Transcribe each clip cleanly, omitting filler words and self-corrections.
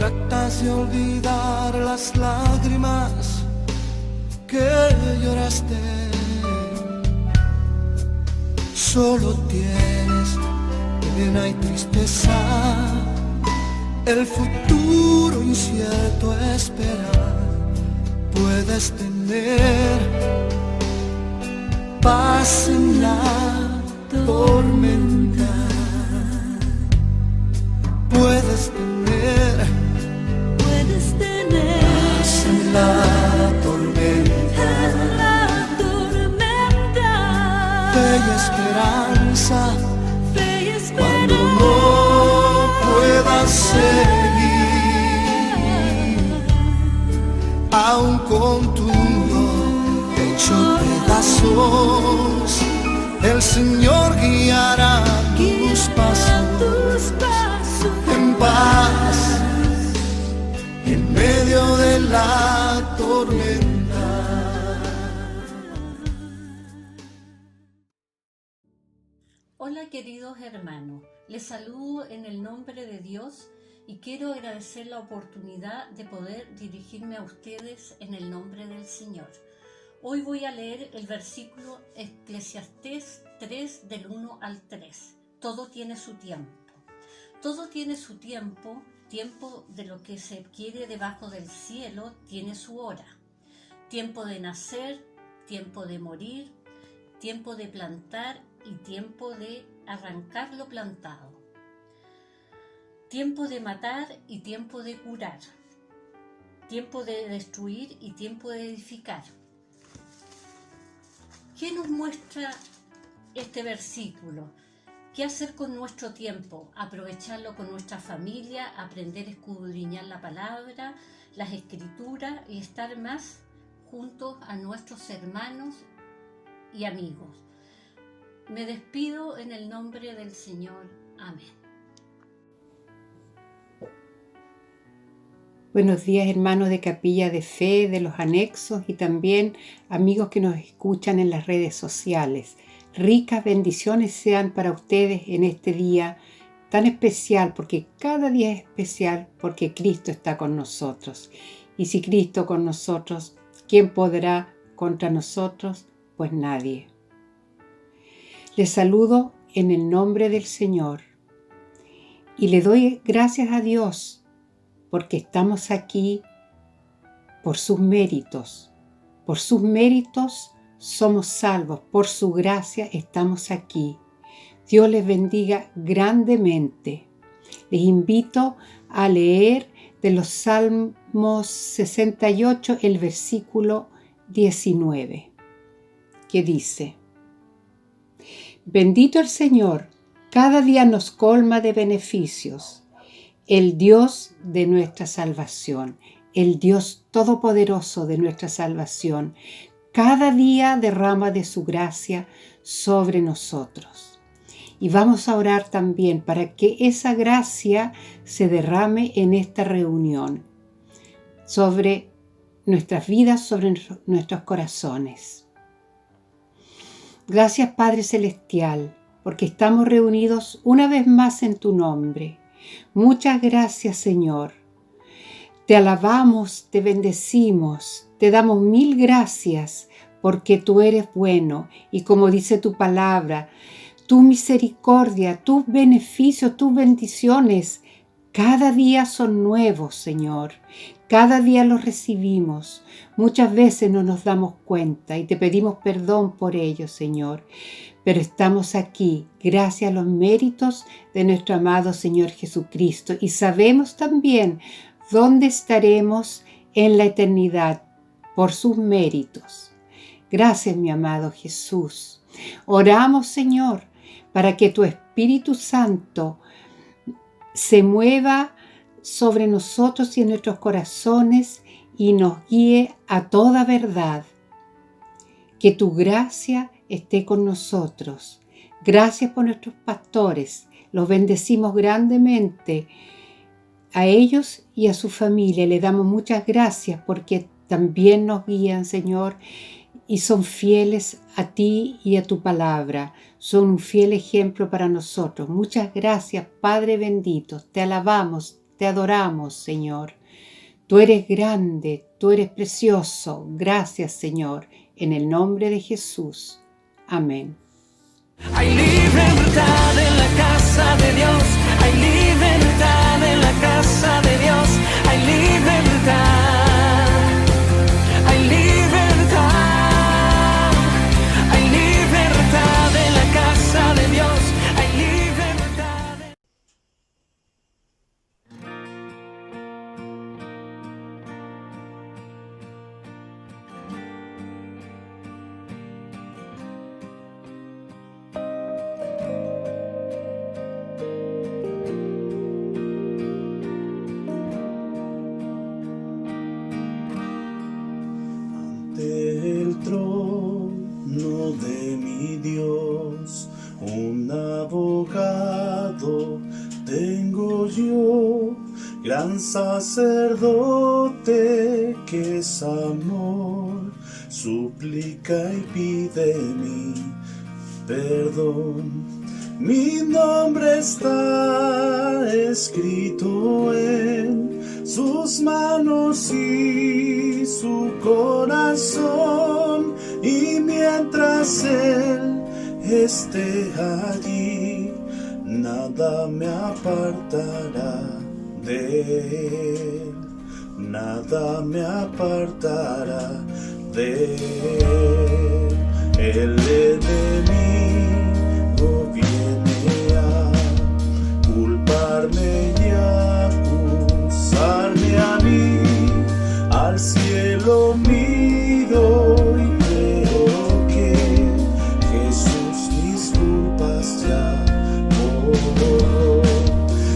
tratas de olvidar las lágrimas que lloraste. Solo tienes pena y tristeza, el futuro incierto esperar. Puedes tener paz en la tormenta. Puedes tener paz en la tormenta. Fe y esperanza cuando no puedas seguir, aun con tu mundo hecho pedazos, el Señor guiará tus pasos en paz en medio de la tormenta. Hola queridos hermanos, les saludo en el nombre de Dios y quiero agradecer la oportunidad de poder dirigirme a ustedes en el nombre del Señor. Hoy voy a leer el versículo Eclesiastés 3 del 1 al 3. Todo tiene su tiempo. Todo tiene su tiempo, tiempo de lo que se quiere debajo del cielo tiene su hora. Tiempo de nacer, tiempo de morir, tiempo de plantar y tiempo de arrancar lo plantado. Tiempo de matar y tiempo de curar. Tiempo de destruir y tiempo de edificar. ¿Qué nos muestra este versículo? ¿Qué hacer con nuestro tiempo? Aprovecharlo con nuestra familia, aprender a escudriñar la palabra, las escrituras y estar más juntos a nuestros hermanos y amigos. Me despido en el nombre del Señor. Amén. Buenos días, hermanos de Capilla de Fe, de los anexos y también amigos que nos escuchan en las redes sociales. Ricas bendiciones sean para ustedes en este día tan especial, porque cada día es especial porque Cristo está con nosotros. Y si Cristo con nosotros, ¿quién podrá contra nosotros? Pues nadie. Les saludo en el nombre del Señor y le doy gracias a Dios porque estamos aquí por sus méritos. Por sus méritos somos salvos, por su gracia estamos aquí. Dios les bendiga grandemente. Les invito a leer de los Salmos 68 el versículo 19, que dice: Bendito el Señor, cada día nos colma de beneficios. El Dios de nuestra salvación, el Dios todopoderoso de nuestra salvación, cada día derrama de su gracia sobre nosotros. Y vamos a orar también para que esa gracia se derrame en esta reunión, sobre nuestras vidas, sobre nuestros corazones. Gracias, Padre Celestial, porque estamos reunidos una vez más en tu nombre. Muchas gracias, Señor. Te alabamos, te bendecimos, te damos mil gracias porque tú eres bueno y como dice tu palabra, tu misericordia, tus beneficios, tus bendiciones, cada día son nuevos, Señor. Cada día los recibimos. Muchas veces no nos damos cuenta y te pedimos perdón por ello, Señor. Pero estamos aquí gracias a los méritos de nuestro amado Señor Jesucristo y sabemos también dónde estaremos en la eternidad por sus méritos. Gracias, mi amado Jesús. Oramos, Señor, para que tu Espíritu Santo se mueva sobre nosotros y en nuestros corazones y nos guíe a toda verdad. Que tu gracia esté con nosotros. Gracias por nuestros pastores. Los bendecimos grandemente a ellos y a su familia. Le damos muchas gracias porque también nos guían, Señor, y son fieles a ti y a tu palabra. Son un fiel ejemplo para nosotros. Muchas gracias, Padre bendito. Te alabamos, te adoramos, Señor. Tú eres grande, tú eres precioso. Gracias, Señor, en el nombre de Jesús. Amén. Hay libertad en la casa de Dios, hay libertad en la casa de Dios, hay libertad, hay libertad, hay libertad en la casa de Dios, hay libertad. El trono de mi Dios, un abogado tengo yo, gran sacerdote que es amor, suplica y pide mi perdón. Mi nombre está escrito en sus manos y su corazón, y mientras Él esté allí, nada me apartará de Él, nada me apartará de Él. El enemigo viene a culparme y a acusarme a mí. Al cielo miro y veo que Jesús mis culpas ya borró.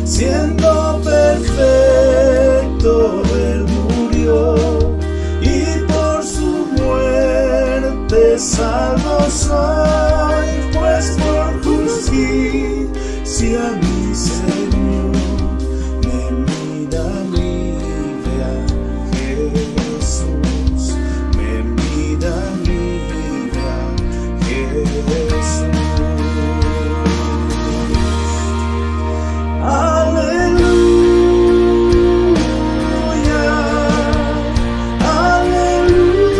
Siendo perfecto Él murió, y por su muerte salvo soy, pues por justicia mi Señor me mira libre a Jesús, me mira libre a Jesús. Aleluya, aleluya,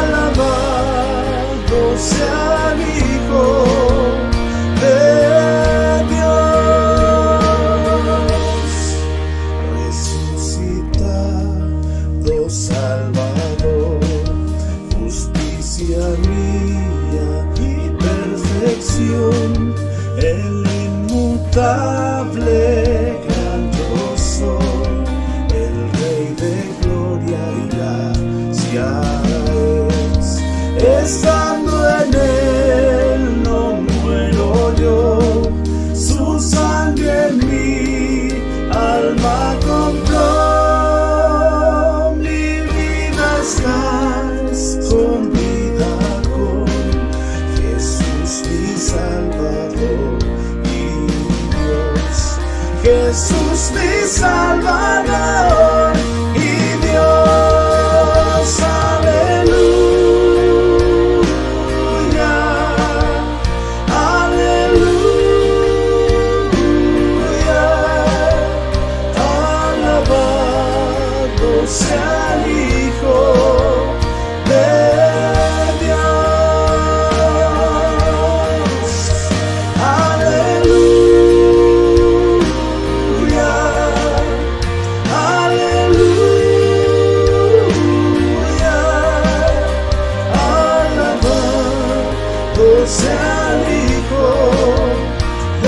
alabado sea el Hijo de Dios, resucitado Salvador, justicia mía y perfección, el inmutable gran yo soy, el Rey de gloria y gracia es. Estando en Él no muero yo, su sangre en mi alma compró. Mi vida está escondida con Jesús mi Salvador y Dios, Jesús mi Salvador y Dios. Aleluya, aleluya, alabado sea el Hijo de Dios. Aleluya, aleluya, alabado sea el Hijo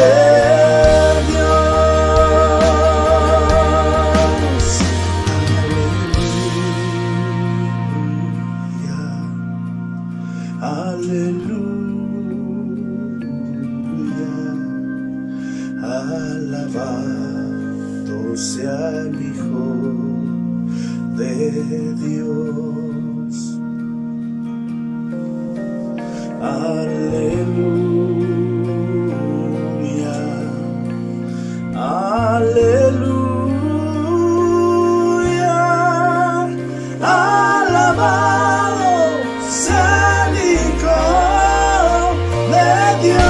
de Dios. Aleluya, alabado sea el Hijo de Dios. Aleluya, aleluya, alabado sea el Hijo de Dios.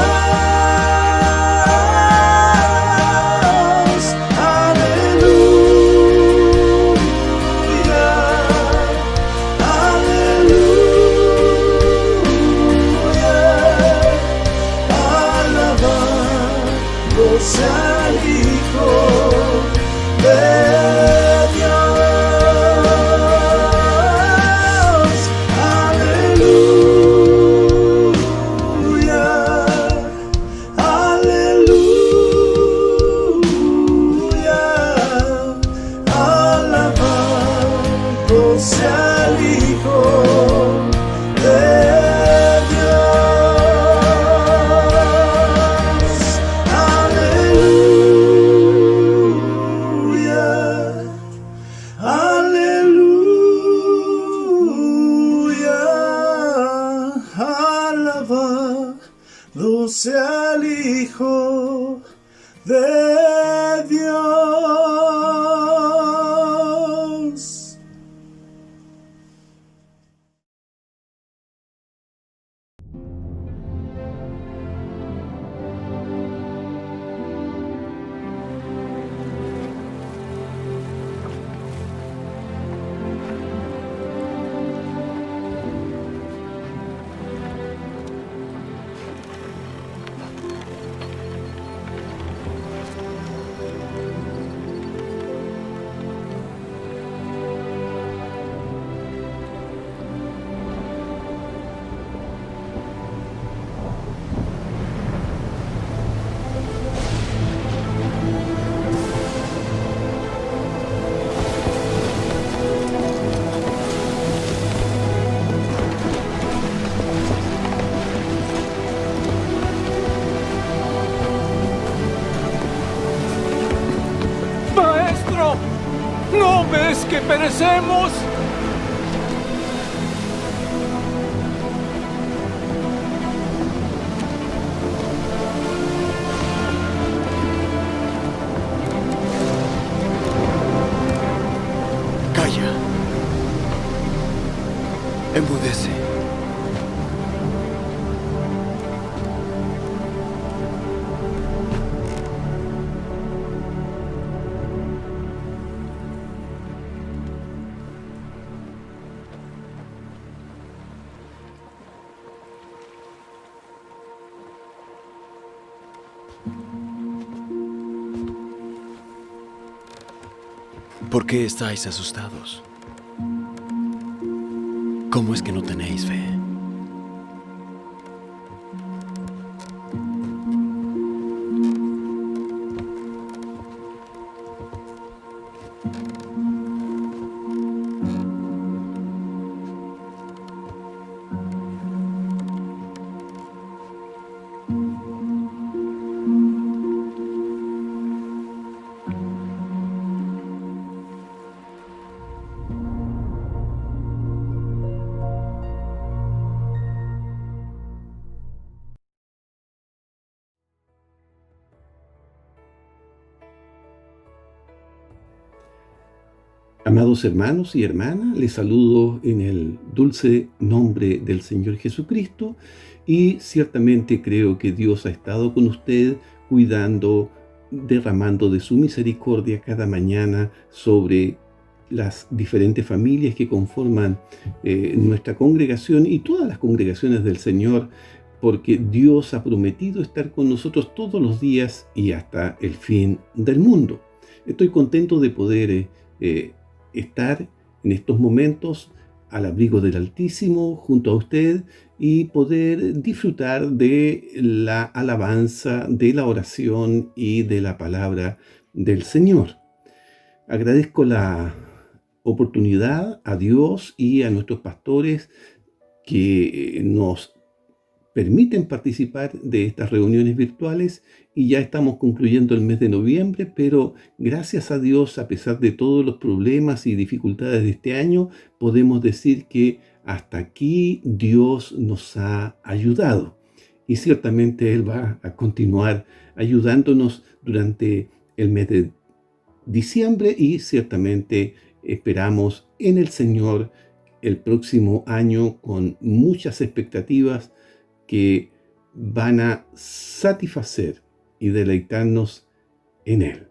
sea el Hijo de Dios. ¡Maestro! ¿No ves que perecemos? Calla. Enmudece. ¿Por qué estáis asustados? ¿Cómo es que no tenéis fe? Amados hermanos y hermanas, les saludo en el dulce nombre del Señor Jesucristo y ciertamente creo que Dios ha estado con usted cuidando, derramando de su misericordia cada mañana sobre las diferentes familias que conforman nuestra congregación y todas las congregaciones del Señor, porque Dios ha prometido estar con nosotros todos los días y hasta el fin del mundo. Estoy contento de poder estar en estos momentos al abrigo del Altísimo junto a usted y poder disfrutar de la alabanza, de la oración y de la palabra del Señor. Agradezco la oportunidad a Dios y a nuestros pastores que nos permiten participar de estas reuniones virtuales y ya estamos concluyendo el mes de noviembre, pero gracias a Dios, a pesar de todos los problemas y dificultades de este año, podemos decir que hasta aquí Dios nos ha ayudado y ciertamente Él va a continuar ayudándonos durante el mes de diciembre y ciertamente esperamos en el Señor el próximo año con muchas expectativas que van a satisfacer y deleitarnos en Él.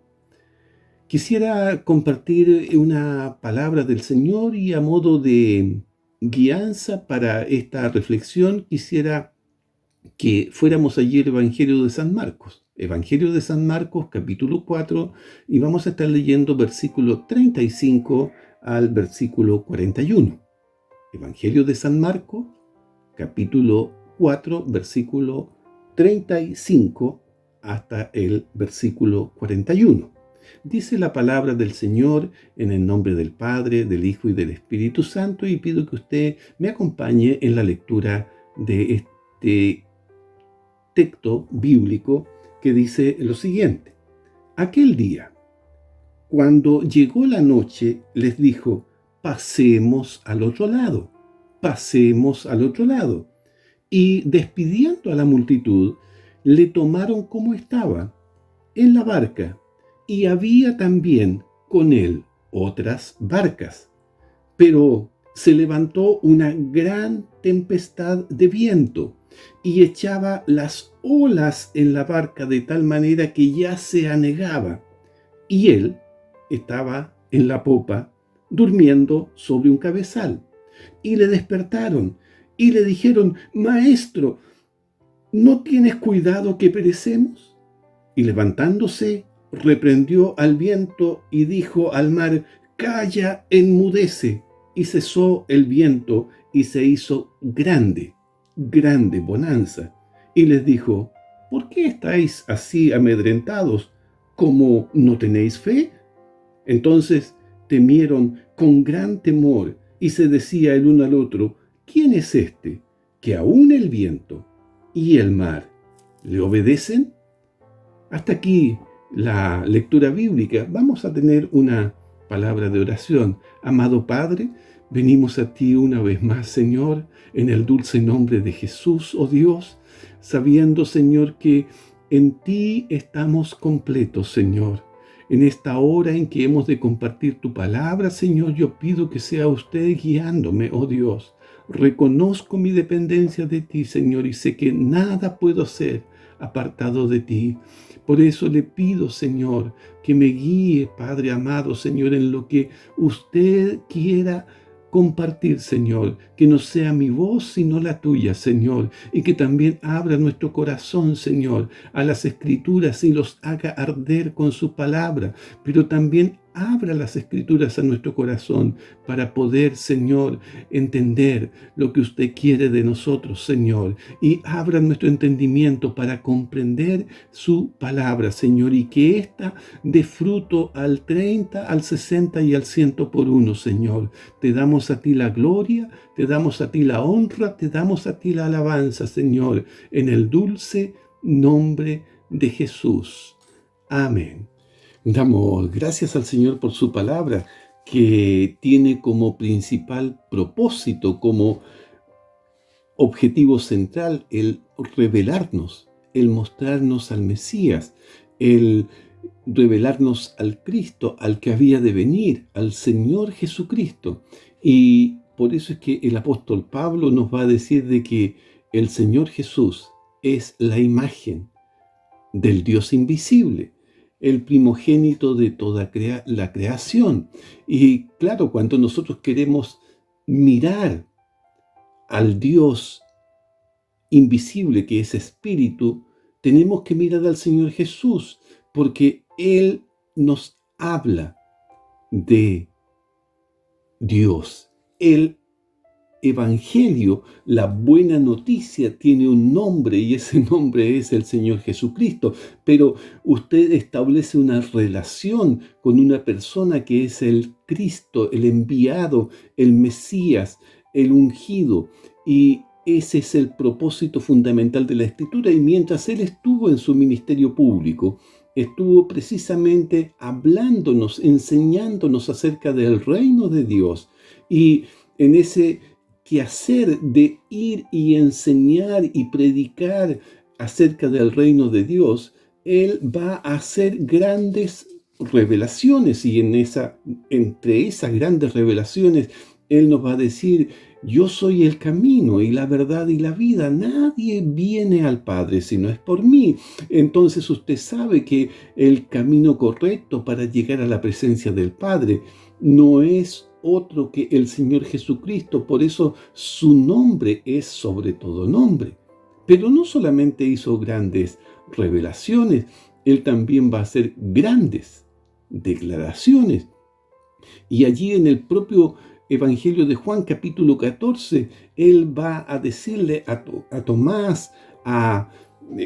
Quisiera compartir una palabra del Señor y a modo de guianza para esta reflexión quisiera que fuéramos allí al Evangelio de San Marcos. Evangelio de San Marcos, capítulo 4, y vamos a estar leyendo versículo 35 al versículo 41. Evangelio de San Marcos, capítulo 4, versículo 35 hasta el versículo 41. Dice la palabra del Señor en el nombre del Padre, del Hijo y del Espíritu Santo, y pido que usted me acompañe en la lectura de este texto bíblico que dice lo siguiente. Aquel día, cuando llegó la noche, les dijo: pasemos al otro lado, pasemos al otro lado. Y despidiendo a la multitud, le tomaron como estaba, en la barca, y había también con él otras barcas. Pero se levantó una gran tempestad de viento y echaba las olas en la barca de tal manera que ya se anegaba, y él estaba en la popa, durmiendo sobre un cabezal. Y le despertaron y le dijeron: Maestro, ¿no tienes cuidado que perecemos? Y levantándose, reprendió al viento y dijo al mar: Calla, enmudece. Y cesó el viento y se hizo grande, grande bonanza. Y les dijo: ¿Por qué estáis así amedrentados? ¿Cómo no tenéis fe? Entonces temieron con gran temor y se decía el uno al otro: ¿Quién es este, que aún el viento y el mar le obedecen? Hasta aquí la lectura bíblica. Vamos a tener una palabra de oración. Amado Padre, venimos a ti una vez más, Señor, en el dulce nombre de Jesús, oh Dios, sabiendo, Señor, que en ti estamos completos, Señor. En esta hora en que hemos de compartir tu palabra, Señor, yo pido que sea usted guiándome, oh Dios. Reconozco mi dependencia de ti, Señor, y sé que nada puedo hacer apartado de ti. Por eso le pido, Señor, que me guíe, Padre amado, Señor, en lo que usted quiera compartir, Señor, que no sea mi voz sino la tuya, Señor, y que también abra nuestro corazón, Señor, a las Escrituras y los haga arder con su palabra, pero también abra las Escrituras a nuestro corazón para poder, Señor, entender lo que usted quiere de nosotros, Señor, y abra nuestro entendimiento para comprender su palabra, Señor, y que ésta dé fruto al 30, al 60 y al 100 por uno, Señor. Te damos a ti la gloria, te damos a ti la honra, te damos a ti la alabanza, Señor, en el dulce nombre de Jesús. Amén. Damos gracias al Señor por su palabra, que tiene como principal propósito, como objetivo central, el revelarnos, el mostrarnos al Mesías, el revelarnos al Cristo, al que había de venir, al Señor Jesucristo. Y por eso es que el apóstol Pablo nos va a decir de que el Señor Jesús es la imagen del Dios invisible, el primogénito de toda la creación. Y claro, cuando nosotros queremos mirar al Dios invisible, que es espíritu, tenemos que mirar al Señor Jesús, porque Él nos habla de Dios. El Evangelio, la buena noticia, tiene un nombre y ese nombre es el Señor Jesucristo. Pero usted establece una relación con una persona que es el Cristo, el enviado, el Mesías, el ungido. Y ese es el propósito fundamental de la Escritura. Y mientras Él estuvo en su ministerio público, estuvo precisamente hablándonos, enseñándonos acerca del reino de Dios. Y en ese quehacer de ir y enseñar y predicar acerca del reino de Dios, Él va a hacer grandes revelaciones, y entre esas grandes revelaciones Él nos va a decir: yo soy el camino y la verdad y la vida. Nadie viene al Padre si no es por mí. Entonces usted sabe que el camino correcto para llegar a la presencia del Padre no es otro que el Señor Jesucristo. Por eso su nombre es sobre todo nombre. Pero no solamente hizo grandes revelaciones, Él también va a hacer grandes declaraciones. Y allí en el propio Evangelio de Juan, capítulo 14, Él va a decirle a Tomás, a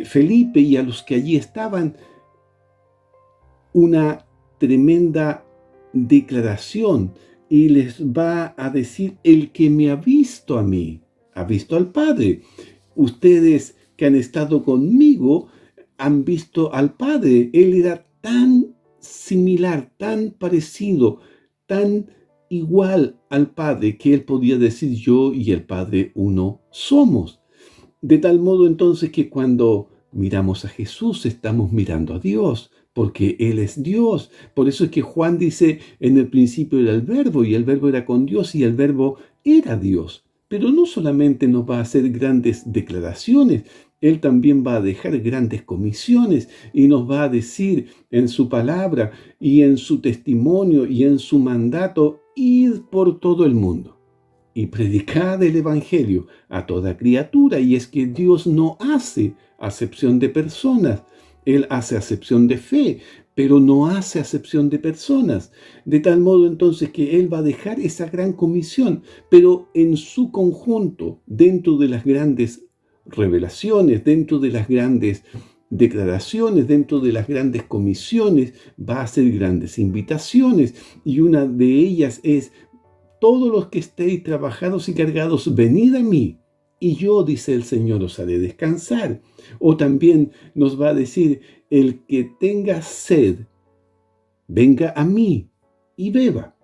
Felipe y a los que allí estaban una tremenda declaración, y les va a decir: el que me ha visto a mí, ha visto al Padre. Ustedes que han estado conmigo han visto al Padre. Él era tan similar, tan parecido, tan igual al Padre, que Él podía decir: yo y el Padre uno somos. De tal modo entonces que cuando miramos a Jesús, estamos mirando a Dios, porque Él es Dios. Por eso es que Juan dice, en el principio era el Verbo, y el Verbo era con Dios, y el Verbo era Dios. Pero no solamente nos va a hacer grandes declaraciones, Él también va a dejar grandes comisiones y nos va a decir en su palabra y en su testimonio y en su mandato, id por todo el mundo y predicad el Evangelio a toda criatura. Y es que Dios no hace acepción de personas, Él hace acepción de fe, pero no hace acepción de personas. De tal modo entonces que Él va a dejar esa gran comisión, pero en su conjunto, dentro de las grandes revelaciones, dentro de las grandes declaraciones, dentro de las grandes comisiones, va a hacer grandes invitaciones, y una de ellas es: todos los que estéis trabajados y cargados, venid a mí, y yo, dice el Señor, os haré descansar. O también nos va a decir: el que tenga sed, venga a mí y beba.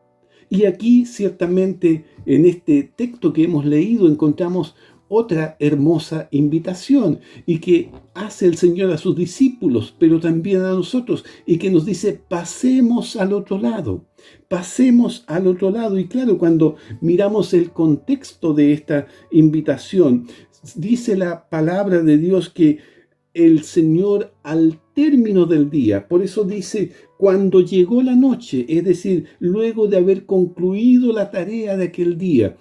Y aquí ciertamente en este texto que hemos leído encontramos otra hermosa invitación, y que hace el Señor a sus discípulos, pero también a nosotros, y que nos dice: pasemos al otro lado, pasemos al otro lado. Y claro, cuando miramos el contexto de esta invitación, dice la palabra de Dios que el Señor, al término del día, por eso dice cuando llegó la noche, es decir, luego de haber concluido la tarea de aquel día,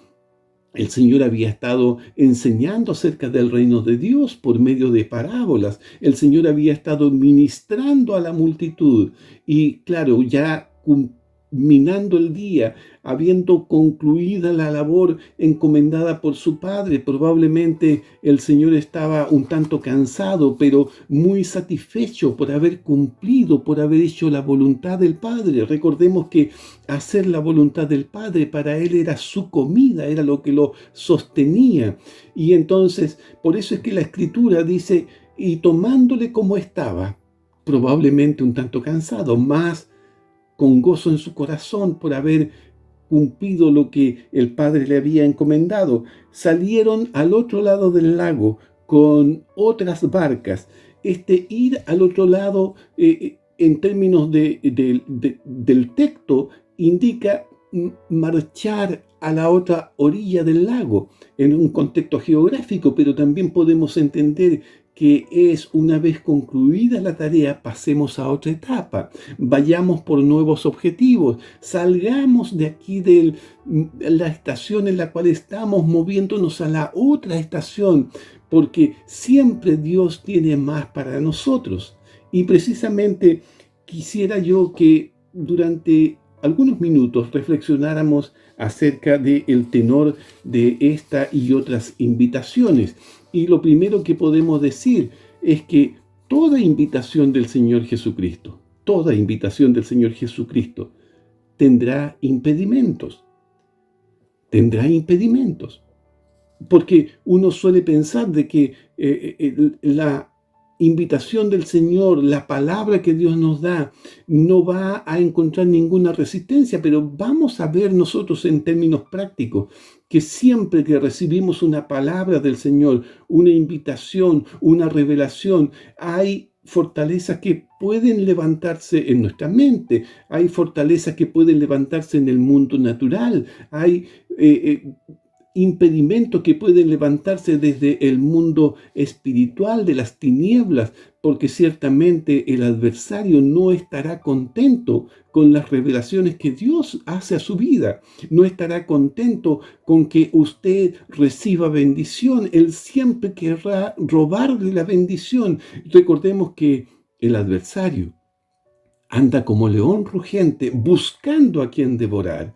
el Señor había estado enseñando acerca del reino de Dios por medio de parábolas. El Señor había estado ministrando a la multitud. Y claro, ya culminando el día, habiendo concluida la labor encomendada por su Padre, probablemente el Señor estaba un tanto cansado, pero muy satisfecho por haber cumplido, por haber hecho la voluntad del Padre. Recordemos que hacer la voluntad del Padre para Él era su comida, era lo que lo sostenía. Y entonces, por eso es que la Escritura dice: y tomándole como estaba, probablemente un tanto cansado, más con gozo en su corazón por haber cumplido lo que el Padre le había encomendado, salieron al otro lado del lago con otras barcas. Ir al otro lado, en términos del texto, indica marchar a la otra orilla del lago, en un contexto geográfico, pero también podemos entender que es, una vez concluida la tarea, pasemos a otra etapa, vayamos por nuevos objetivos, salgamos de aquí de la estación en la cual estamos, moviéndonos a la otra estación, porque siempre Dios tiene más para nosotros. Y precisamente quisiera yo que durante algunos minutos reflexionáramos acerca del tenor de esta y otras invitaciones. Y lo primero que podemos decir es que toda invitación del Señor Jesucristo, toda invitación del Señor Jesucristo tendrá impedimentos. Tendrá impedimentos. Porque uno suele pensar de que la invitación del Señor, la palabra que Dios nos da, no va a encontrar ninguna resistencia, pero vamos a ver nosotros en términos prácticos que siempre que recibimos una palabra del Señor, una invitación, una revelación, hay fortalezas que pueden levantarse en nuestra mente, hay fortalezas que pueden levantarse en el mundo natural, hay impedimentos que pueden levantarse desde el mundo espiritual de las tinieblas, porque ciertamente el adversario no estará contento con las revelaciones que Dios hace a su vida, no estará contento con que usted reciba bendición. Él siempre querrá robarle la bendición. Recordemos que el adversario anda como león rugiente buscando a quien devorar,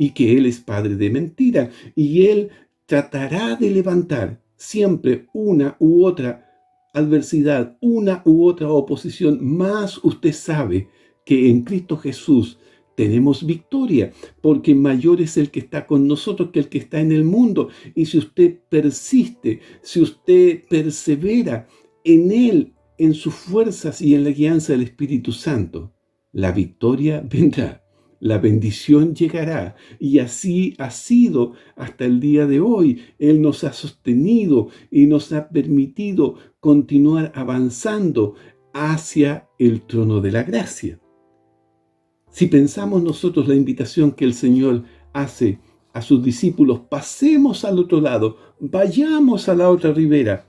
y que Él es padre de mentira, y Él tratará de levantar siempre una u otra adversidad, una u otra oposición. Más usted sabe que en Cristo Jesús tenemos victoria, porque mayor es el que está con nosotros que el que está en el mundo. Y si usted persiste, si usted persevera en Él, en sus fuerzas y en la guianza del Espíritu Santo, la victoria vendrá. la bendición llegará. Y así ha sido hasta el día de hoy. Él nos ha sostenido y nos ha permitido continuar avanzando hacia el trono de la gracia. Si pensamos nosotros la invitación que el Señor hace a sus discípulos, pasemos al otro lado, vayamos a la otra ribera.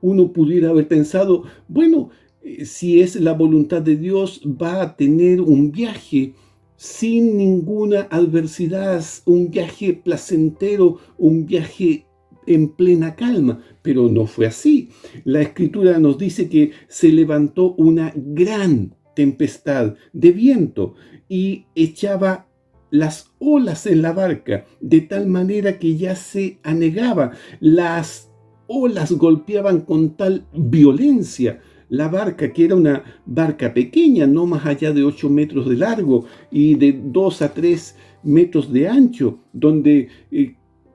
Uno pudiera haber pensado, bueno, si es la voluntad de Dios, va a tener un viaje sin ninguna adversidad, un viaje placentero, un viaje en plena calma. Pero no fue así. La Escritura nos dice que se levantó una gran tempestad de viento y echaba las olas en la barca, de tal manera que ya se anegaba. Las olas golpeaban con tal violencia la barca, que era una barca pequeña, no más allá de 8 metros de largo y de 2 a 3 metros de ancho, donde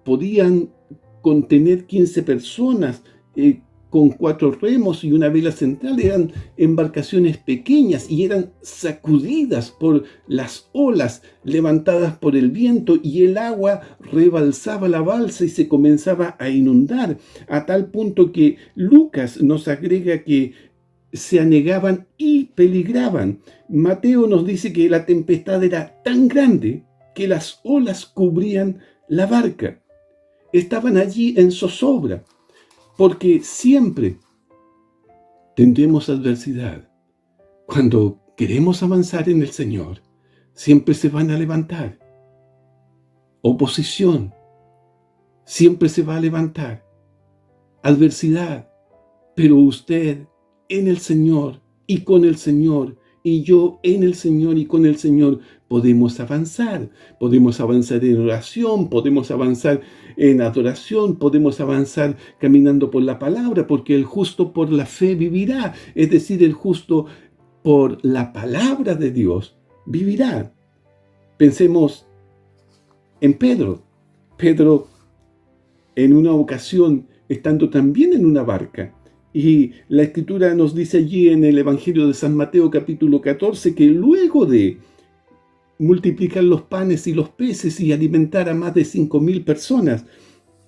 podían contener 15 personas, con 4 remos y una vela central. Eran embarcaciones pequeñas y eran sacudidas por las olas, levantadas por el viento, y el agua rebalsaba la balsa y se comenzaba a inundar, a tal punto que Lucas nos agrega que se anegaban y peligraban. Mateo nos dice que la tempestad era tan grande que las olas cubrían la barca. Estaban allí en zozobra, porque siempre tendremos adversidad. Cuando queremos avanzar en el Señor, siempre se van a levantar. Oposición, siempre se va a levantar. Adversidad, pero usted en el Señor y con el Señor, y yo en el Señor y con el Señor, podemos avanzar. Podemos avanzar en oración, podemos avanzar en adoración, podemos avanzar caminando por la palabra, porque el justo por la fe vivirá. Es decir, el justo por la palabra de Dios vivirá. Pensemos en Pedro. Pedro, en una ocasión, estando también en una barca, y la Escritura nos dice allí en el Evangelio de San Mateo capítulo 14 que luego de multiplicar los panes y los peces y alimentar a más de 5.000 personas,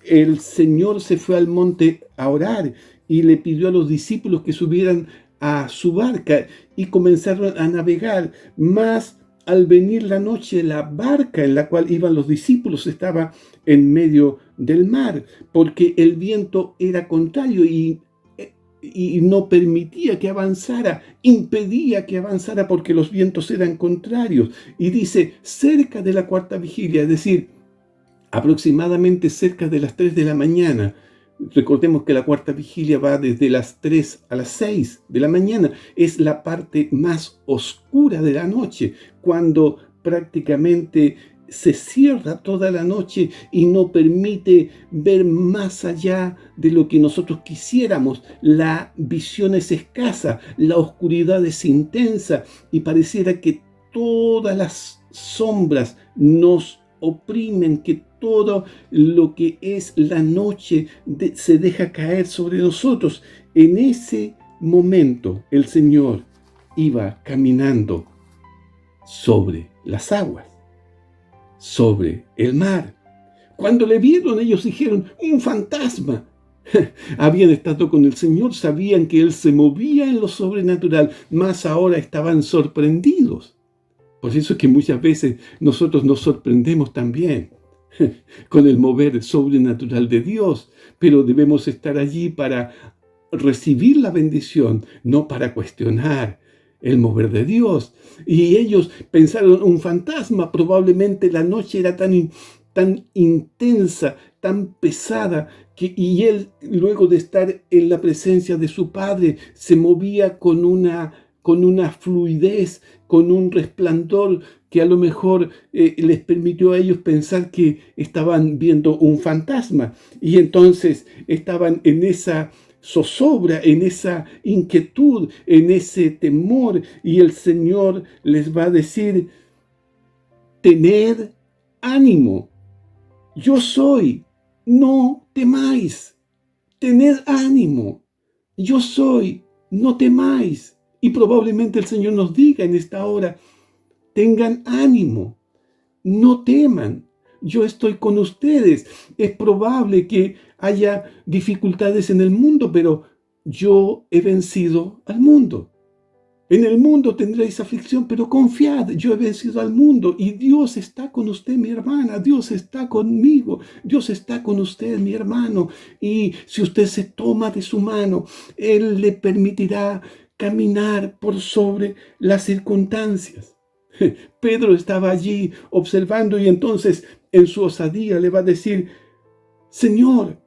el Señor se fue al monte a orar y le pidió a los discípulos que subieran a su barca y comenzaron a navegar. Mas al venir la noche, la barca en la cual iban los discípulos estaba en medio del mar, porque el viento era contrario y no permitía que avanzara, impedía que avanzara porque los vientos eran contrarios. Y dice, cerca de la 4ª vigilia, es decir, aproximadamente cerca de las 3 de la mañana. Recordemos que la 4ª vigilia va desde las 3 a las 6 de la mañana. Es la parte más oscura de la noche, cuando prácticamente se cierra toda la noche y no permite ver más allá de lo que nosotros quisiéramos. La visión es escasa, la oscuridad es intensa y pareciera que todas las sombras nos oprimen, que todo lo que es la noche se deja caer sobre nosotros. En ese momento el Señor iba caminando sobre las aguas, sobre el mar. Cuando le vieron, ellos dijeron, un fantasma. Habían estado con el Señor, sabían que Él se movía en lo sobrenatural, mas ahora estaban sorprendidos. Por eso es que muchas veces nosotros nos sorprendemos también con el mover sobrenatural de Dios, pero debemos estar allí para recibir la bendición, no para cuestionar el mover de Dios. Y ellos pensaron, un fantasma. Probablemente la noche era tan intensa, tan pesada, y él, luego de estar en la presencia de su Padre, se movía con una fluidez, con un resplandor que a lo mejor les permitió a ellos pensar que estaban viendo un fantasma. Y entonces estaban en esa zozobra, en esa inquietud, en ese temor, y el Señor les va a decir, tened ánimo, yo soy, no temáis, tened ánimo, yo soy, no temáis. Y probablemente el Señor nos diga en esta hora, tengan ánimo, no teman. Yo estoy con ustedes. Es probable que haya dificultades en el mundo, pero yo he vencido al mundo. En el mundo tendréis aflicción, pero confiad, yo he vencido al mundo y Dios está con usted, mi hermana. Dios está conmigo. Dios está con usted, mi hermano. Y si usted se toma de su mano, Él le permitirá caminar por sobre las circunstancias. Pedro estaba allí observando y entonces en su osadía le va a decir: Señor,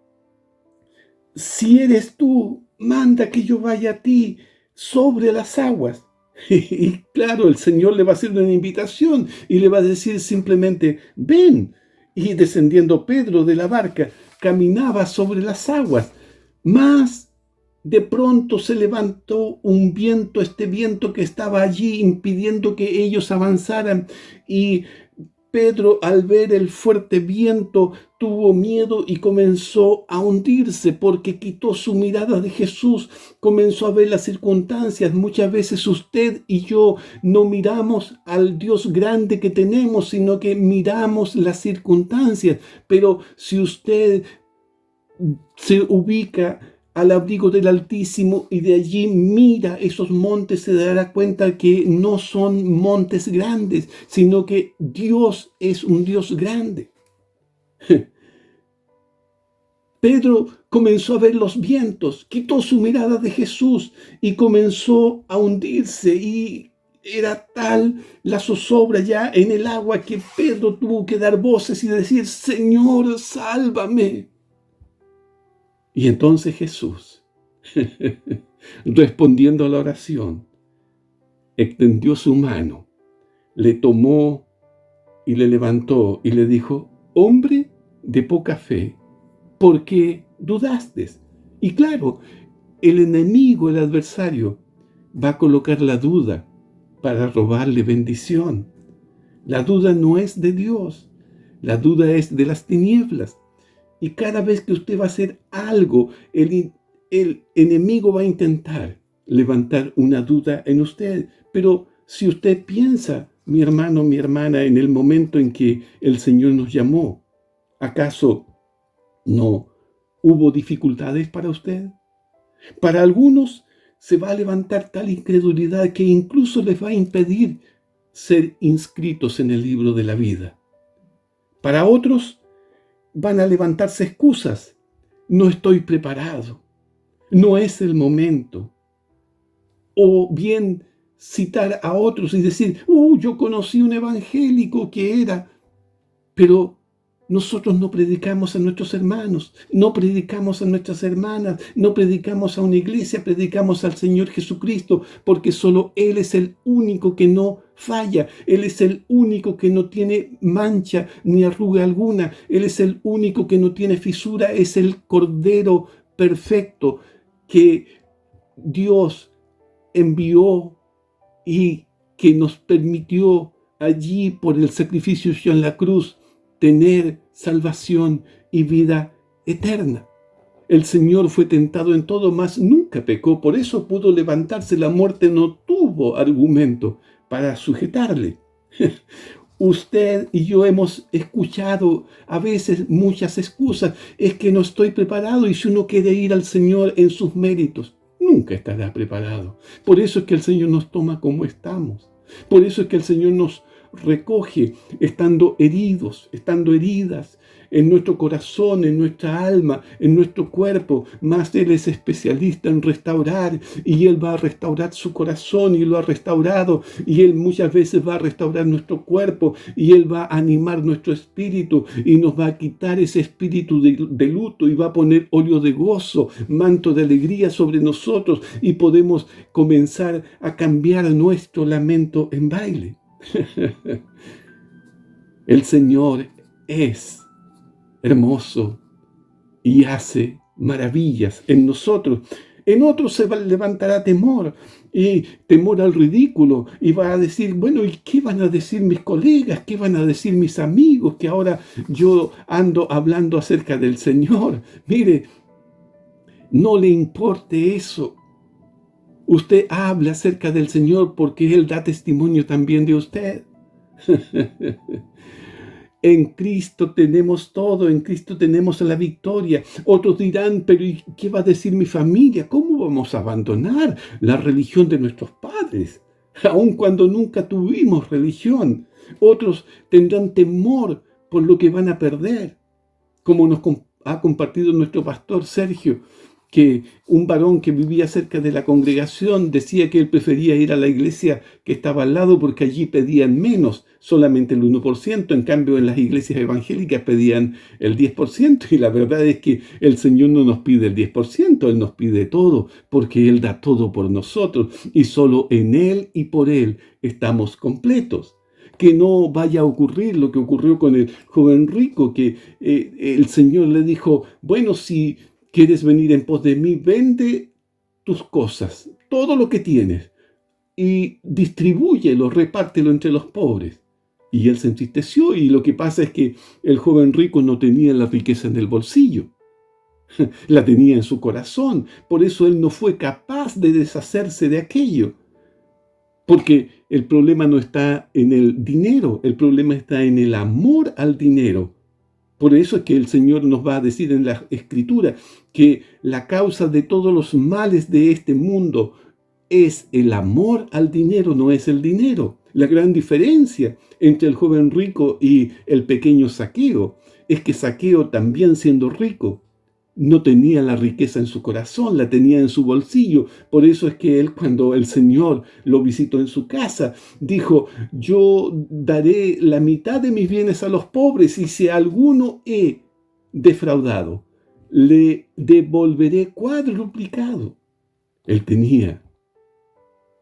si eres tú, manda que yo vaya a ti sobre las aguas. Y claro, el Señor le va a hacer una invitación y le va a decir simplemente: ven. Y descendiendo Pedro de la barca, caminaba sobre las aguas. Mas de pronto se levantó un viento, este viento que estaba allí impidiendo que ellos avanzaran, y Pedro, al ver el fuerte viento, tuvo miedo y comenzó a hundirse porque quitó su mirada de Jesús, comenzó a ver las circunstancias. Muchas veces usted y yo no miramos al Dios grande que tenemos, sino que miramos las circunstancias. Pero si usted se ubica al abrigo del Altísimo y de allí mira esos montes, se dará cuenta que no son montes grandes, sino que Dios es un Dios grande. Pedro comenzó a ver los vientos, quitó su mirada de Jesús y comenzó a hundirse, y era tal la zozobra ya en el agua que Pedro tuvo que dar voces y decir: Señor, sálvame. Y entonces Jesús, respondiendo a la oración, extendió su mano, le tomó y le levantó y le dijo: hombre de poca fe, ¿por qué dudaste? Y claro, el enemigo, el adversario, va a colocar la duda para robarle bendición. La duda no es de Dios, la duda es de las tinieblas. Y cada vez que usted va a hacer algo, el enemigo va a intentar levantar una duda en usted. Pero si usted piensa, mi hermano, mi hermana, en el momento en que el Señor nos llamó, ¿acaso no hubo dificultades para usted? Para algunos se va a levantar tal incredulidad que incluso les va a impedir ser inscritos en el libro de la vida. Para otros van a levantarse excusas: no estoy preparado, no es el momento. O bien citar a otros y decir: yo conocí un evangélico que era... Pero nosotros no predicamos a nuestros hermanos, no predicamos a nuestras hermanas, no predicamos a una iglesia, predicamos al Señor Jesucristo, porque solo Él es el único que no falla. Él es el único que no tiene mancha ni arruga alguna. Él es el único que no tiene fisura. Es el Cordero perfecto que Dios envió y que nos permitió allí por el sacrificio en la cruz tener salvación y vida eterna. El Señor fue tentado en todo, mas nunca pecó. Por eso pudo levantarse. La muerte no tuvo argumento para sujetarle. Usted y yo hemos escuchado a veces muchas excusas. Es que no estoy preparado, y si uno quiere ir al Señor en sus méritos, nunca estará preparado. Por eso es que el Señor nos toma como estamos. Por eso es que el Señor nos recoge estando heridos, estando heridas en nuestro corazón, en nuestra alma, en nuestro cuerpo. Mas Él es especialista en restaurar, y Él va a restaurar su corazón, y lo ha restaurado, y Él muchas veces va a restaurar nuestro cuerpo, y Él va a animar nuestro espíritu, y nos va a quitar ese espíritu de luto, y va a poner óleo de gozo, manto de alegría sobre nosotros, y podemos comenzar a cambiar nuestro lamento en baile. El Señor es hermoso y hace maravillas en nosotros. En otros se levantará temor, y temor al ridículo, y va a decir: bueno, ¿y qué van a decir mis colegas? ¿Qué van a decir mis amigos? Que ahora yo ando hablando acerca del Señor. Mire, no le importe eso. Usted habla acerca del Señor porque Él da testimonio también de usted. En Cristo tenemos todo, en Cristo tenemos la victoria. Otros dirán, pero ¿y qué va a decir mi familia? ¿Cómo vamos a abandonar la religión de nuestros padres? Aun cuando nunca tuvimos religión. Otros tendrán temor por lo que van a perder. Como nos ha compartido nuestro pastor Sergio, que un varón que vivía cerca de la congregación decía que él prefería ir a la iglesia que estaba al lado porque allí pedían menos, solamente el 1%, en cambio en las iglesias evangélicas pedían el 10%, y la verdad es que el Señor no nos pide el 10%, Él nos pide todo, porque Él da todo por nosotros, y solo en Él y por Él estamos completos. Que no vaya a ocurrir lo que ocurrió con el joven rico, que el Señor le dijo, bueno, si quieres venir en pos de mí, vende tus cosas, todo lo que tienes, y distribúyelo, repártelo entre los pobres. Y él se entristeció, y lo que pasa es que el joven rico no tenía la riqueza en el bolsillo, la tenía en su corazón. Por eso él no fue capaz de deshacerse de aquello. Porque el problema no está en el dinero, el problema está en el amor al dinero. Por eso es que el Señor nos va a decir en la Escritura que la causa de todos los males de este mundo es el amor al dinero, no es el dinero. La gran diferencia entre el joven rico y el pequeño Zaqueo es que Zaqueo, también siendo rico, no tenía la riqueza en su corazón, la tenía en su bolsillo. Por eso es que él, cuando el Señor lo visitó en su casa, dijo, yo daré la mitad de mis bienes a los pobres, y si a alguno he defraudado, le devolveré cuadruplicado. Él tenía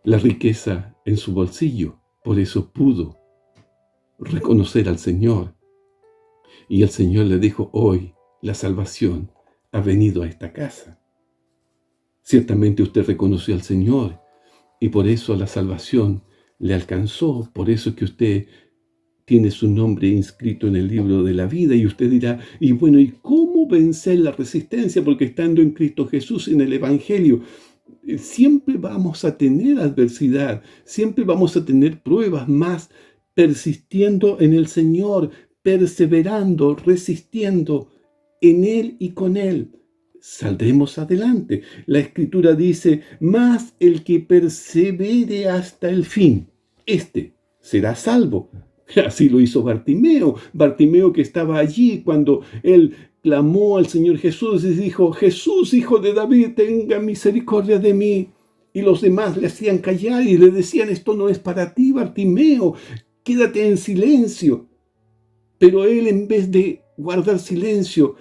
la riqueza en su bolsillo, por eso pudo reconocer al Señor. Y el Señor le dijo, hoy la salvación ha venido a esta casa. Ciertamente usted reconoció al Señor y por eso la salvación le alcanzó. Por eso es que usted tiene su nombre inscrito en el libro de la vida. Y usted dirá, y bueno, ¿y cómo vencer la resistencia? Porque estando en Cristo Jesús, en el Evangelio, siempre vamos a tener adversidad, siempre vamos a tener pruebas, más persistiendo en el Señor, perseverando, resistiendo en Él y con Él, saldremos adelante. La Escritura dice, mas el que persevere hasta el fin, este será salvo. Así lo hizo Bartimeo. Bartimeo, que estaba allí cuando él clamó al Señor Jesús y dijo, Jesús, hijo de David, tenga misericordia de mí. Y los demás le hacían callar y le decían, esto no es para ti, Bartimeo, quédate en silencio. Pero él, en vez de guardar silencio,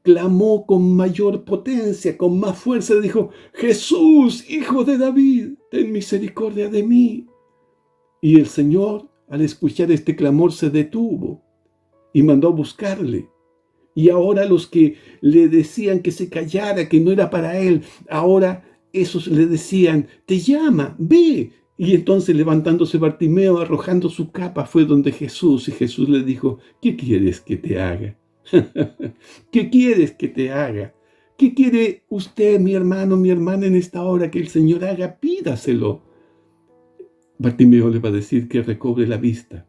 clamó con mayor potencia, con más fuerza, dijo, Jesús, hijo de David, ten misericordia de mí. Y el Señor, al escuchar este clamor, se detuvo y mandó a buscarle. Y ahora los que le decían que se callara, que no era para él, ahora esos le decían, te llama, ve. Y entonces, levantándose Bartimeo, arrojando su capa, fue donde Jesús, y Jesús le dijo, ¿qué quieres que te haga? ¿Qué quieres que te haga? ¿Qué quiere usted, mi hermano, mi hermana, en esta hora que el Señor haga? Pídaselo. Bartimeo le va a decir que recobre la vista.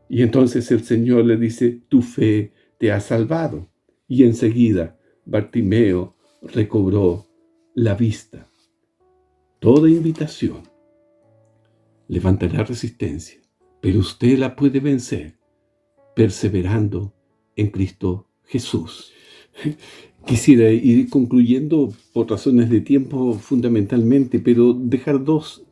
Y entonces el Señor le dice, tu fe te ha salvado. Y enseguida Bartimeo recobró la vista. Toda invitación levantará resistencia, pero usted la puede vencer perseverando en Cristo Jesús. Quisiera ir concluyendo por razones de tiempo fundamentalmente, pero dejar dos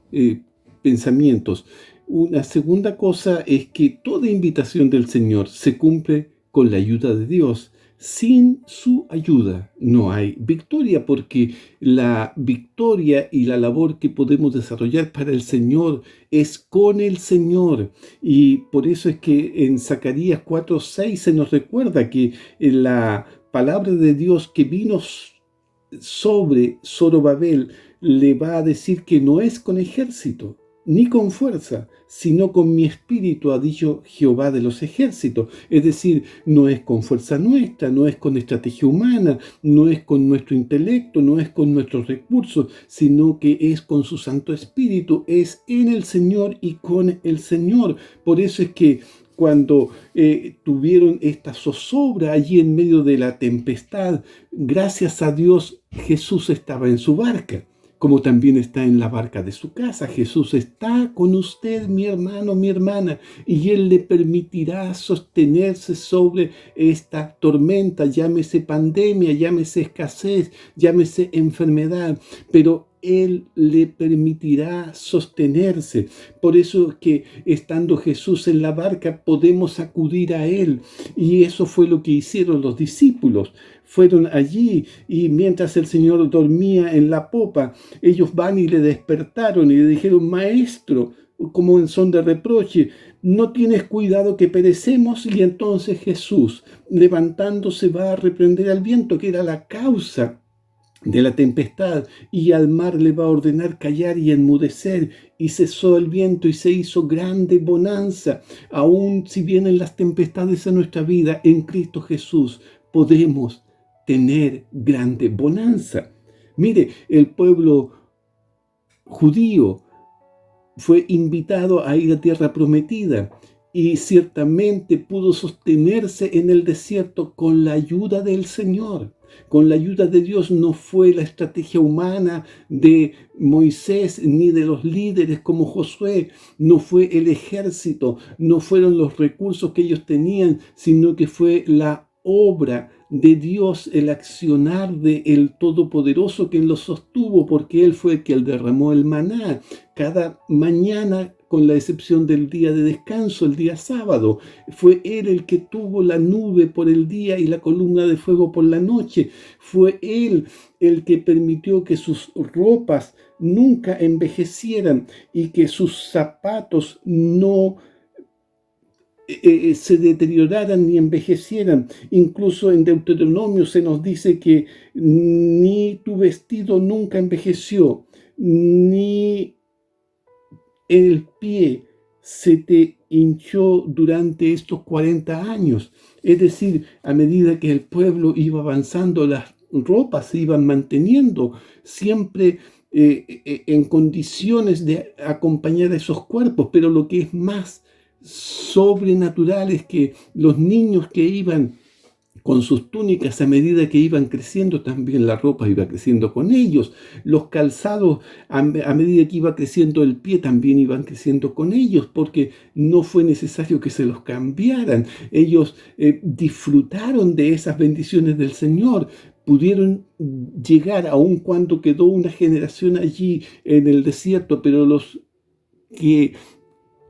pensamientos. Una segunda cosa es que toda invitación del Señor se cumple con la ayuda de Dios. Sin su ayuda no hay victoria, porque la victoria y la labor que podemos desarrollar para el Señor es con el Señor. Y por eso es que en Zacarías 4:6 se nos recuerda que la palabra de Dios que vino sobre Zorobabel le va a decir que no es con ejército, ni con fuerza, sino con mi espíritu, ha dicho Jehová de los ejércitos. Es decir, no es con fuerza nuestra, no es con estrategia humana, no es con nuestro intelecto, no es con nuestros recursos, sino que es con su Santo Espíritu, es en el Señor y con el Señor. Por eso es que cuando tuvieron esta zozobra allí en medio de la tempestad, gracias a Dios Jesús estaba en su barca, como también está en la barca de su casa. Jesús está con usted, mi hermano, mi hermana, y Él le permitirá sostenerse sobre esta tormenta, llámese pandemia, llámese escasez, llámese enfermedad, pero Él le permitirá sostenerse. Por eso es que estando Jesús en la barca podemos acudir a Él, y eso fue lo que hicieron los discípulos. Fueron allí y mientras el Señor dormía en la popa, ellos van y le despertaron y le dijeron: Maestro, como en son de reproche, ¿no tienes cuidado que perecemos? Y entonces Jesús, levantándose, va a reprender al viento, que era la causa de la tempestad, y al mar le va a ordenar callar y enmudecer, y cesó el viento y se hizo grande bonanza. Aun si vienen las tempestades en nuestra vida, en Cristo Jesús podemos tener grande bonanza. Mire, el pueblo judío fue invitado a ir a tierra prometida y ciertamente pudo sostenerse en el desierto con la ayuda del Señor, con la ayuda de Dios. No fue la estrategia humana de Moisés ni de los líderes como Josué, no fue el ejército, no fueron los recursos que ellos tenían, sino que fue la obra de Dios, el accionar de el Todopoderoso quien los sostuvo, porque Él fue quien derramó el maná cada mañana, con la excepción del día de descanso, el día sábado. Fue Él el que tuvo la nube por el día y la columna de fuego por la noche. Fue Él el que permitió que sus ropas nunca envejecieran y que sus zapatos no se deterioraran ni envejecieran. Incluso en Deuteronomio se nos dice que ni tu vestido nunca envejeció, ni el pie se te hinchó durante estos 40 años. Es decir, a medida que el pueblo iba avanzando, las ropas se iban manteniendo siempre en condiciones de acompañar a esos cuerpos. Pero lo que es más sobrenatural es que los niños que iban con sus túnicas, a medida que iban creciendo, también la ropa iba creciendo con ellos. Los calzados, a medida que iba creciendo el pie, también iban creciendo con ellos, porque no fue necesario que se los cambiaran. Ellos disfrutaron de esas bendiciones del Señor. Pudieron llegar, aun cuando quedó una generación allí en el desierto, pero los que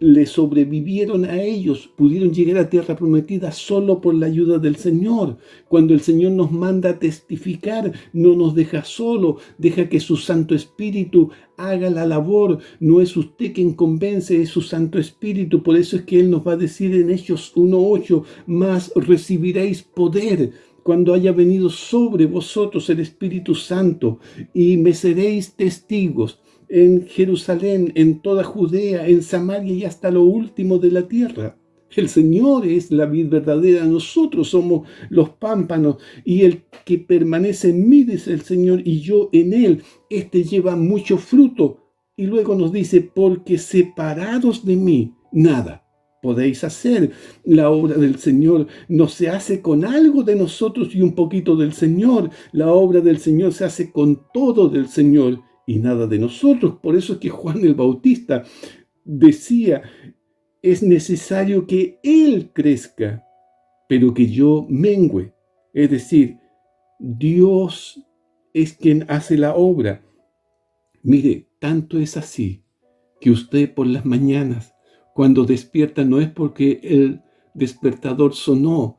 le sobrevivieron a ellos pudieron llegar a tierra prometida solo por la ayuda del Señor. Cuando el Señor nos manda a testificar, no nos deja solo, deja que su Santo Espíritu haga la labor. No es usted quien convence, es su Santo Espíritu. Por eso es que Él nos va a decir en Hechos 1:8: mas recibiréis poder cuando haya venido sobre vosotros el Espíritu Santo, y me seréis testigos en Jerusalén, en toda Judea, en Samaria y hasta lo último de la tierra. El Señor es la vid verdadera, nosotros somos los pámpanos, y el que permanece en mí, dice el Señor, y yo en él, este lleva mucho fruto. Y luego nos dice: porque separados de mí, nada podéis hacer. La obra del Señor no se hace con algo de nosotros y un poquito del Señor. La obra del Señor se hace con todo del Señor y nada de nosotros. Por eso es que Juan el Bautista decía: es necesario que Él crezca, pero que yo mengüe. Es decir, Dios es quien hace la obra. Mire, tanto es así que usted por las mañanas, cuando despierta, no es porque el despertador sonó,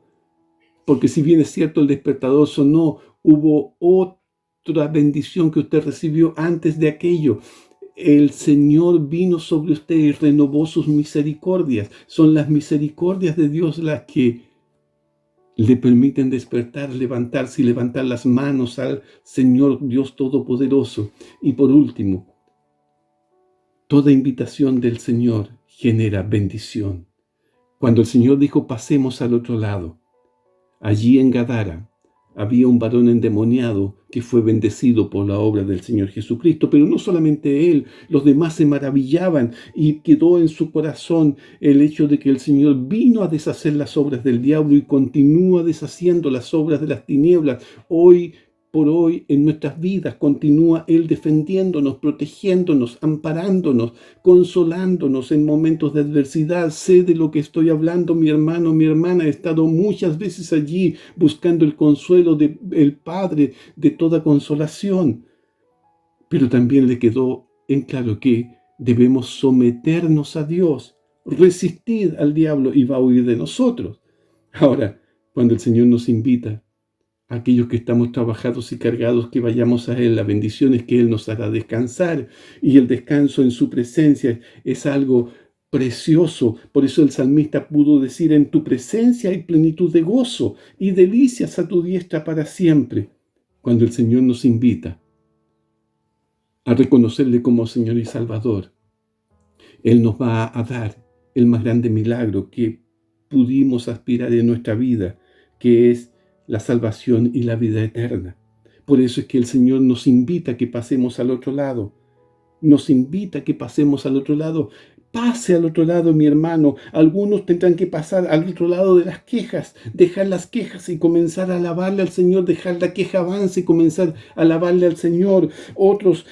porque si bien es cierto el despertador sonó, hubo otra bendición que usted recibió antes de aquello. El Señor vino sobre usted y renovó sus misericordias. Son las misericordias de Dios las que le permiten despertar, levantarse y levantar las manos al Señor Dios Todopoderoso. Y por último, Toda invitación del Señor genera bendición. Cuando el Señor dijo, pasemos al otro lado, allí en Gadara había un varón endemoniado que fue bendecido por la obra del Señor Jesucristo, pero no solamente él, los demás se maravillaban y quedó en su corazón el hecho de que el Señor vino a deshacer las obras del diablo y continúa deshaciendo las obras de las tinieblas. Hoy por hoy en nuestras vidas continúa Él defendiéndonos, protegiéndonos, amparándonos, consolándonos en momentos de adversidad. Sé de lo que estoy hablando, mi hermano, mi hermana. He estado muchas veces allí buscando el consuelo del Padre de toda consolación. Pero también le quedó en claro que debemos someternos a Dios, resistir al diablo y va a huir de nosotros. Ahora, cuando el Señor nos invita, aquellos que estamos trabajados y cargados, que vayamos a Él, la bendición es que Él nos hará descansar, y el descanso en su presencia es algo precioso. Por eso el salmista pudo decir, en tu presencia hay plenitud de gozo y delicias a tu diestra para siempre. Cuando el Señor nos invita a reconocerle como Señor y Salvador, Él nos va a dar el más grande milagro que pudimos aspirar en nuestra vida, que es la salvación y la vida eterna. Por eso es que el Señor nos invita a que pasemos al otro lado. Nos invita a que pasemos al otro lado. Pase al otro lado, mi hermano. Algunos tendrán que pasar al otro lado de las quejas, dejar las quejas y comenzar a alabarle al Señor, dejar la queja avance y comenzar a alabarle al Señor. Otros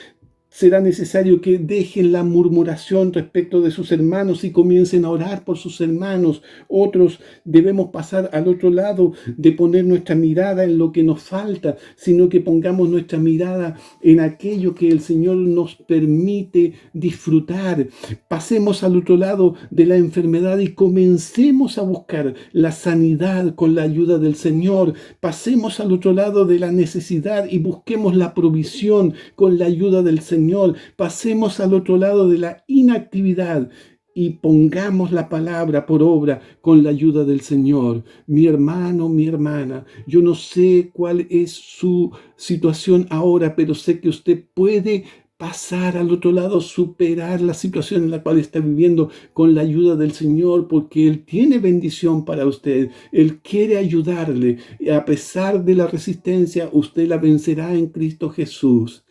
será necesario que dejen la murmuración respecto de sus hermanos y comiencen a orar por sus hermanos. Otros debemos pasar al otro lado de poner nuestra mirada en lo que nos falta, sino que pongamos nuestra mirada en aquello que el Señor nos permite disfrutar. Pasemos al otro lado de la enfermedad y comencemos a buscar la sanidad con la ayuda del Señor. Pasemos al otro lado de la necesidad y busquemos la provisión con la ayuda del Señor. Pasemos al otro lado de la inactividad y pongamos la palabra por obra con la ayuda del Señor. Mi hermano, mi hermana, yo no sé cuál es su situación ahora, pero sé que usted puede pasar al otro lado, superar la situación en la cual está viviendo con la ayuda del Señor, porque Él tiene bendición para usted. Él quiere ayudarle y a pesar de la resistencia, usted la vencerá en Cristo Jesús.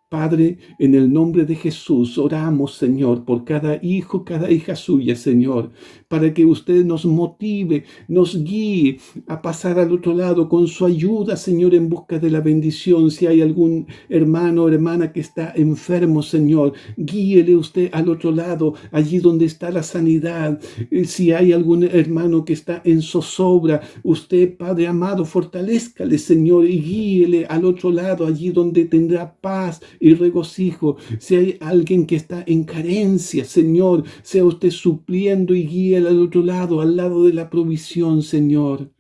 Padre, en el nombre de Jesús, oramos, Señor, por cada hijo, cada hija suya, Señor, para que usted nos motive, nos guíe a pasar al otro lado con su ayuda, Señor, en busca de la bendición. Si hay algún hermano o hermana que está enfermo, Señor, guíele usted al otro lado, allí donde está la sanidad. Si hay algún hermano que está en zozobra, usted, Padre amado, fortalézcale, Señor, y guíele al otro lado, allí donde tendrá paz y regocijo. Si hay alguien que está en carencia, Señor, sea usted supliendo y guíe al otro lado, al lado de la provisión, Señor.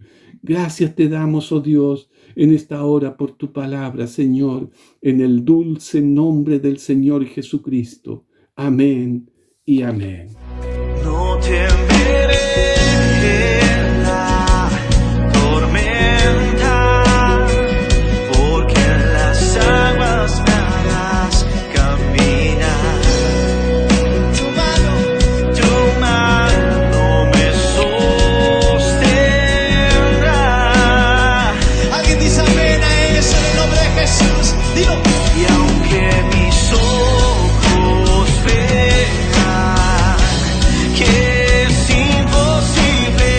Gracias te damos, oh Dios, en esta hora por tu palabra, Señor, en el dulce nombre del Señor Jesucristo. Amén y amén. No temeré la tormenta, porque en las aguas me harás caminar. Tu mano me sostendrá. Alguien dice amén a eso en el nombre de Jesús. Dilo. Y aunque mis ojos vean que es imposible,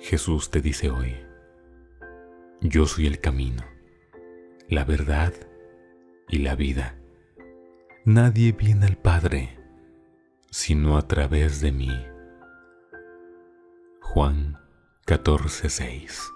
Jesús te dice hoy: yo soy el camino, la verdad y la vida. Nadie viene al Padre sino a través de mí. Juan 14:6.